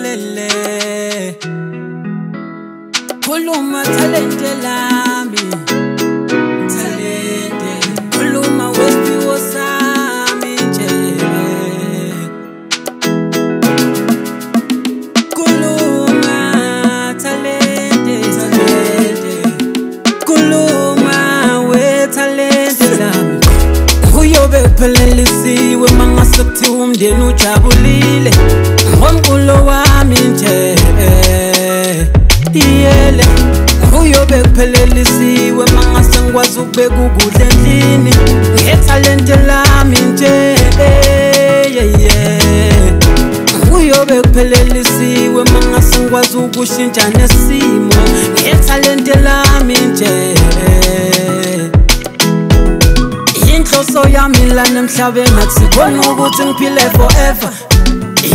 Lele Kuluma talente lami Talente Kuluma wesiwo sami nje Kuluma talente Talente Kuluma we talente lami Uyobe phelelisiwe mangasethi umndeni ujabulile ngomculo wami nje iyele uyobe kuphelelisiwe mangase ngikwazi ukubeka ukudla endlini ngethalente lami nje uyobe kuphelelisiwe mangase ngikwazi ukushintsha nesimo ngethalente lami nje inhloso yami la nemhlabeni akusibona ukuthi ngiphile forever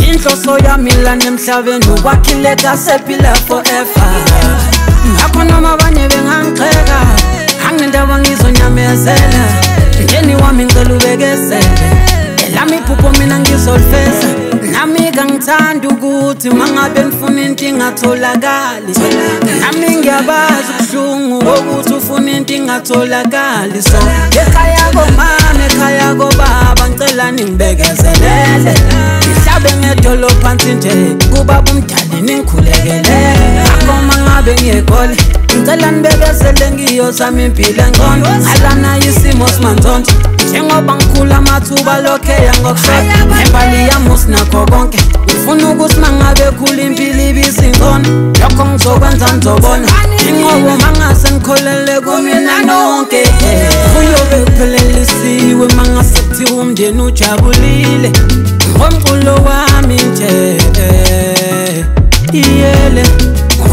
inhloso yami la nemhlabeni ukwakhileka sephila forever ngakho noma abanye bengangixeka anginendaba ngizonyamezela ngeni wami ngicela ubekezele elami iphupho mina ngizolifeza nami ngangithanda ukuthi mangabe ngifuna into ingatholakali nami ngiyabazi ubuhlungu ukuthi ufuna into ingatholakali so ekhaya komama ekhaya kobaba ngicela ningibekezelele ngihlabe ngedolo phansi nje kubaba umdali ningikhulekele ngakho mangabe ngiyegole ngicela nibekezele ngiyozama impilo engcono alana isimo simanzonzo njengoba ngikhula amathuba lokheya ngokushoda embali yami usinakho konke ngifuna ukuthi mangabe khula impilo ibisingcono lokho ngizokwenza ngizobona inqobo mangase ngikholele kumina nonke uyobe kuphelelisiwe mangase kuthiwa umndeni ujabulile ngomculo wami nje iyele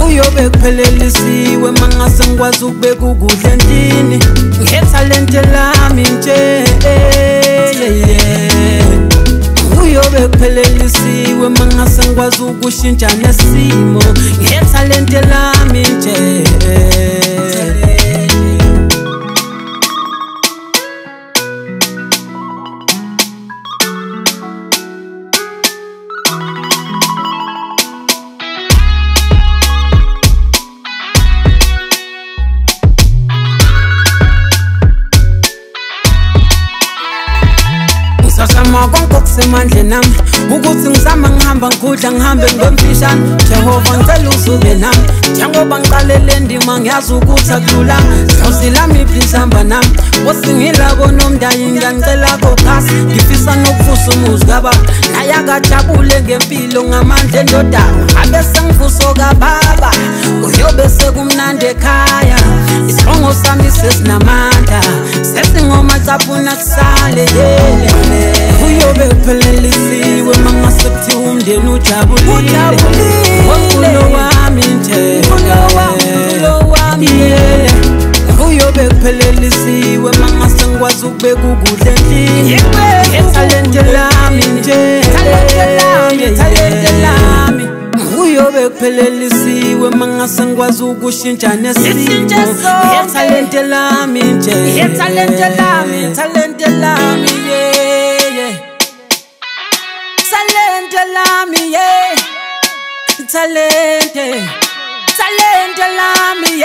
uyobe kuphelelisiwe mangase ngikwazi ukubeka ukudla endlini ngethalente lami nje uyobe kuphelelisiwe mangase ngikwazi ukushintsha nesimo ngethalente lami nje Sasama konke kusemandleni nami ukuthi ngizama ngihamba ngikudla ngihambe ngomfishane Jehova ngicela usuke nami njengoba ngiqalele ndima ngiyazi ukuthi akululanga ngizilami iblisamba nami bosingilabo nomndayi ngicela kokhasi ngifisa nokuvusa umuzi kababa naye akajabule ngempilo ngamandla endodana abe sengivuso kababa uyobe sekumnandi ekhaya isibongo sami sesinamandla sesingoma capuna kusale yele uyobe kuphelelisiwe mangase kuthiwa umndeni ujabulile ngomculo wami nje uyobe kuphelelisiwe mangase ngikwazi ukubeka ukudla endlini ngethalente lami nje uyobe kuphelelisiwe mangase ngikwazi ukushintsha nesimo ngethalente lami nje talente lami talente lami talente lami